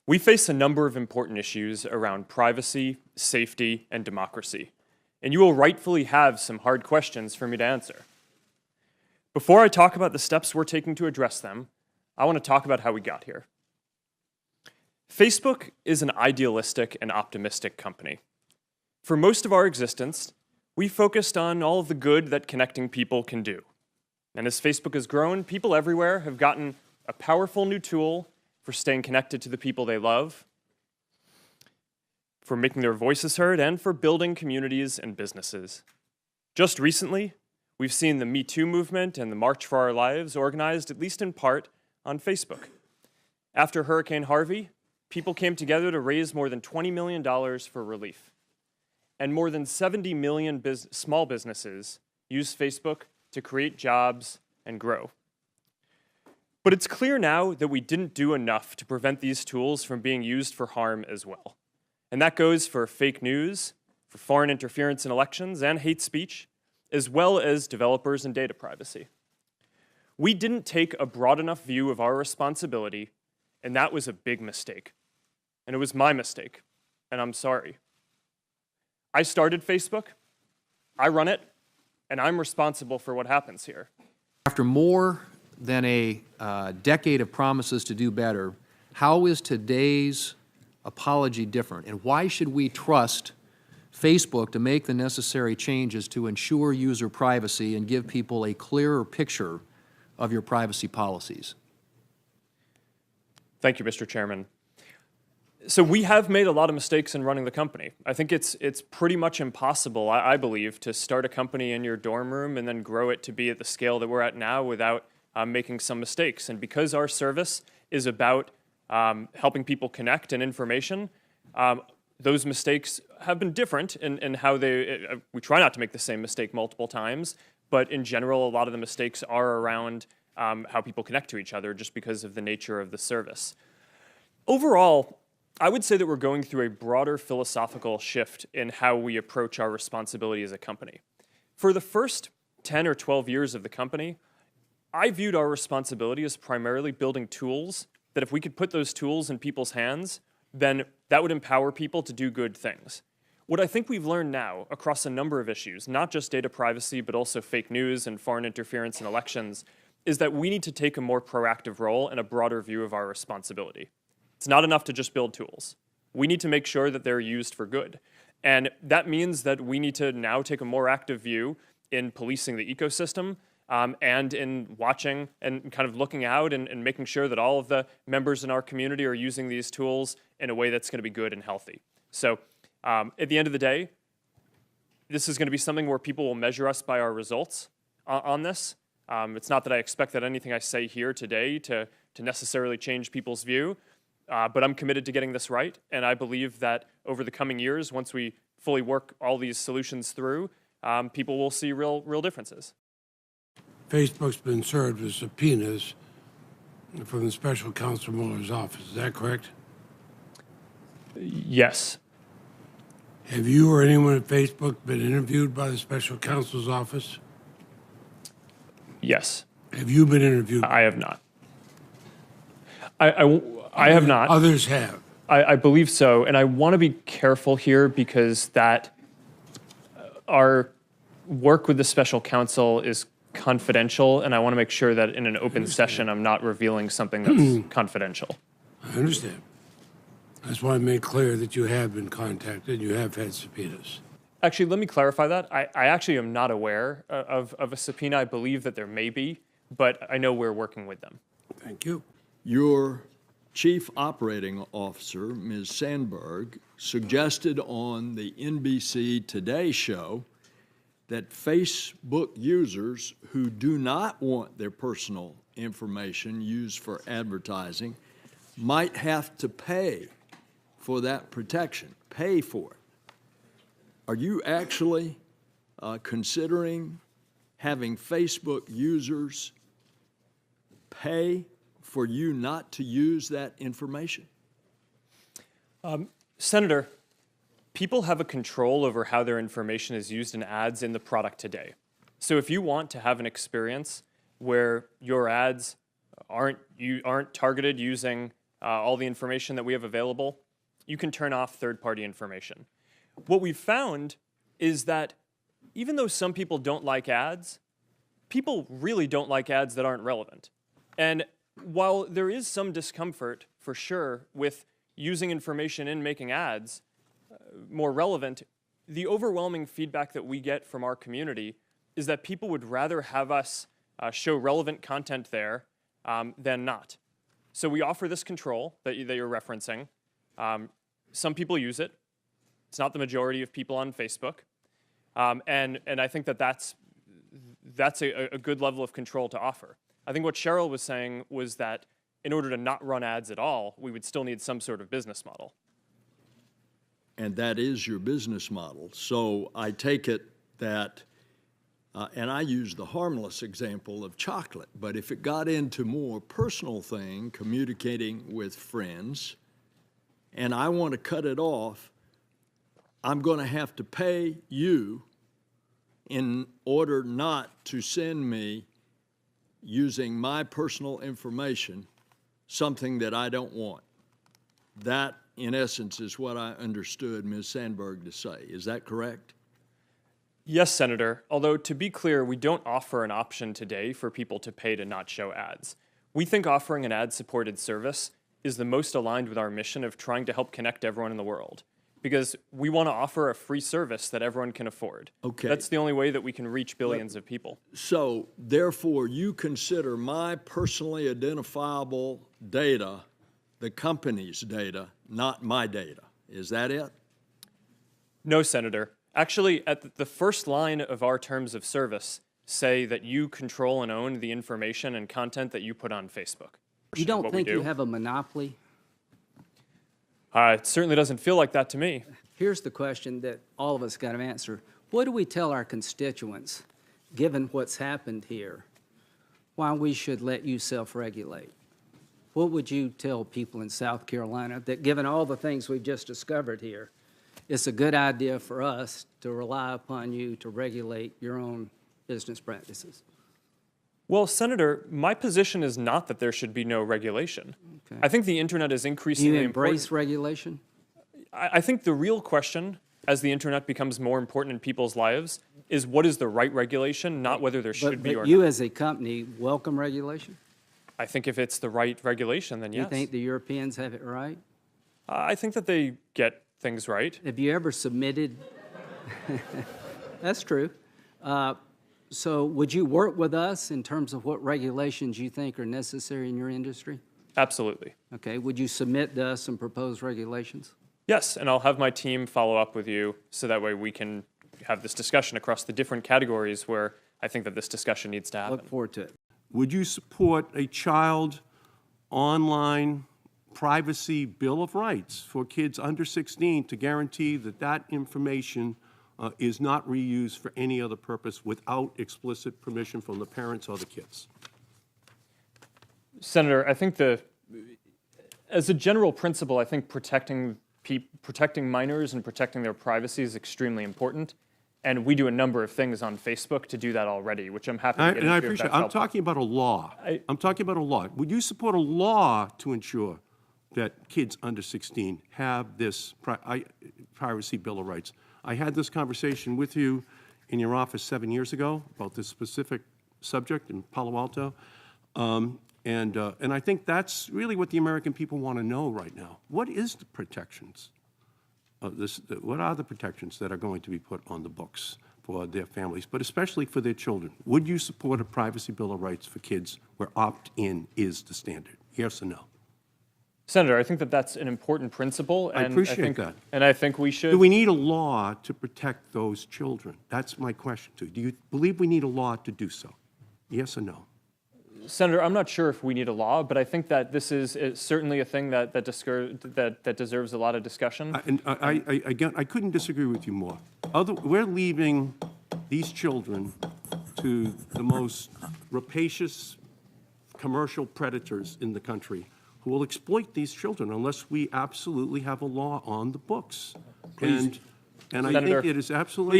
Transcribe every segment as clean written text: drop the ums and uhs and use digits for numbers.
We face a number of important issues around privacy, safety, and democracy, and you will rightfully have some hard questions for me to answer. Before I talk about the steps we're taking to address them, I want to talk about how we got here. Facebook is an idealistic and optimistic company. For most of our existence, we focused on all of the good that connecting people can do. And as Facebook has grown, people everywhere have gotten a powerful new tool for staying connected to the people they love, for making their voices heard, and for building communities and businesses. Just recently, we've seen the Me Too movement and the March for Our Lives organized, at least in part, on Facebook. After Hurricane Harvey, people came together to raise more than $20 million for relief. And more than 70 million small businesses use Facebook to create jobs and grow. But it's clear now that we didn't do enough to prevent these tools from being used for harm as well. And that goes for fake news, for foreign interference in elections, and hate speech, as well as developers and data privacy. We didn't take a broad enough view of our responsibility, and that was a big mistake. And it was my mistake, and I'm sorry. I started Facebook, I run it, and I'm responsible for what happens here. After more than a decade of promises to do better, how is today's apology different? And why should we trust Facebook to make the necessary changes to ensure user privacy and give people a clearer picture of your privacy policies? Thank you, Mr. Chairman. So we have made a lot of mistakes in running the company. I think it's pretty much impossible, I believe, to start a company in your dorm room and then grow it to be at the scale that we're at now without making some mistakes. And because our service is about helping people connect and information, those mistakes have been different in how we try not to make the same mistake multiple times, but in general, a lot of the mistakes are around how people connect to each other just because of the nature of the service. Overall, I would say that we're going through a broader philosophical shift in how we approach our responsibility as a company. For the first 10 or 12 years of the company, I viewed our responsibility as primarily building tools that if we could put those tools in people's hands, then that would empower people to do good things. What I think we've learned now across a number of issues, not just data privacy, but also fake news and foreign interference in elections, is that we need to take a more proactive role and a broader view of our responsibility. It's not enough to just build tools. We need to make sure that they're used for good. And that means that we need to now take a more active view in policing the ecosystem and in watching and kind of looking out and making sure that all of the members in our community are using these tools in a way that's going to be good and healthy. So at the end of the day, this is going to be something where people will measure us by our results on this. It's not that I expect that anything I say here today to necessarily change people's view, but I'm committed to getting this right, and I believe that over the coming years, once we fully work all these solutions through, people will see real differences. Facebook's been served with subpoenas from the special counsel Mueller's office. Is that correct? Yes. Have you or anyone at Facebook been interviewed by the special counsel's office? Yes. Have you been interviewed? I have not. I have not. Others have. I believe so, and I want to be careful here because that our work with the special counsel is confidential, and I want to make sure that in an open session I'm not revealing something that's confidential. I understand. That's why I made clear that you have been contacted, you have had subpoenas. Actually, let me clarify that. I actually am not aware of a subpoena. I believe that there may be, but I know we're working with them. Thank you. Your Chief Operating Officer, Ms. Sandberg, suggested on the NBC Today show that Facebook users who do not want their personal information used for advertising might have to pay for that protection, pay for it. Are you actually considering having Facebook users pay for you not to use that information? Senator, people have a control over how their information is used in ads in the product today. So if you want to have an experience where your ads aren't targeted using all the information that we have available, you can turn off third-party information. What we've found is that even though some people don't like ads, people really don't like ads that aren't relevant. And while there is some discomfort, for sure, with using information in making ads more relevant, the overwhelming feedback that we get from our community is that people would rather have us show relevant content there than not. So we offer this control that you're referencing. Some people use it. It's not the majority of people on Facebook. And I think that that's a good level of control to offer. I think what Cheryl was saying was that in order to not run ads at all, we would still need some sort of business model. And that is your business model. So I take it that, and I use the harmless example of chocolate, but if it got into more personal thing, communicating with friends, and I want to cut it off, I'm going to have to pay you in order not to send me, using my personal information, something that I don't want. That, in essence, is what I understood Ms. Sandberg to say. Is that correct? Yes, Senator. Although, to be clear, we don't offer an option today for people to pay to not show ads. We think offering an ad-supported service is the most aligned with our mission of trying to help connect everyone in the world, because we want to offer a free service that everyone can afford. Okay. That's the only way that we can reach billions of people. So, therefore, you consider my personally identifiable data the company's data, not my data. Is that it? No, Senator. Actually, at the first line of our terms of service say that you control and own the information and content that you put on Facebook. You don't think you have a monopoly? It certainly doesn't feel like that to me. Here's the question that all of us got to answer. What do we tell our constituents, given what's happened here, why we should let you self-regulate? What would you tell people in South Carolina that, given all the things we've just discovered here, it's a good idea for us to rely upon you to regulate your own business practices? Well, Senator, my position is not that there should be no regulation. Okay. I think the internet is Do increasingly you embrace important. regulation? I think the real question, as the internet becomes more important in people's lives, is what is the right regulation, not whether there should be or But you not. as a company welcome regulation? I think if it's the right regulation, then yes. You think the Europeans have it right? I think that they get things right. Have you ever submitted? That's true. So would you work with us in terms of what regulations you think are necessary in your industry? Absolutely. Okay. Would you submit to us some proposed regulations? Yes, and I'll have my team follow up with you so that way we can have this discussion across the different categories where I think that this discussion needs to happen. Look forward to it. Would you support a child online privacy bill of rights for kids under 16 to guarantee that that information is not reused for any other purpose without explicit permission from the parents or the kids? Senator, I think as a general principle, I think protecting minors and protecting their privacy is extremely important. And we do a number of things on Facebook to do that already, which I'm happy to get into. And I if appreciate it. that's I'm helpful. talking about a law. I'm talking about a law. Would you support a law to ensure that kids under 16 have this privacy bill of rights? I had this conversation with you in your office 7 years ago about this specific subject in Palo Alto. And I think that's really what the American people want to know right now. What is the protections? What are the protections that are going to be put on the books for their families, but especially for their children? Would you support a privacy bill of rights for kids where opt-in is the standard? Yes or no? Senator, I think that that's an important principle. I And appreciate that. And I think we should. Do we need a law to protect those children? That's my question to you. Do you believe we need a law to do so? Yes or no? Senator, I'm not sure if we need a law, but I think that this is certainly a thing that deserves a lot of discussion. Again, I couldn't disagree with you more. We're leaving these children to the most rapacious commercial predators in the country who will exploit these children unless we absolutely have a law on the books. Please, and I Senator, think it is absolutely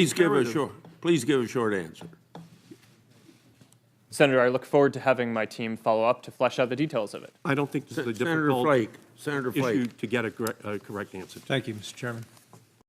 please give a short answer. Senator, I look forward to having my team follow up to flesh out the details of it. I don't think this is a Senator difficult Flake, Senator issue Flake. to get a correct answer to. Thank you, Mr. Chairman.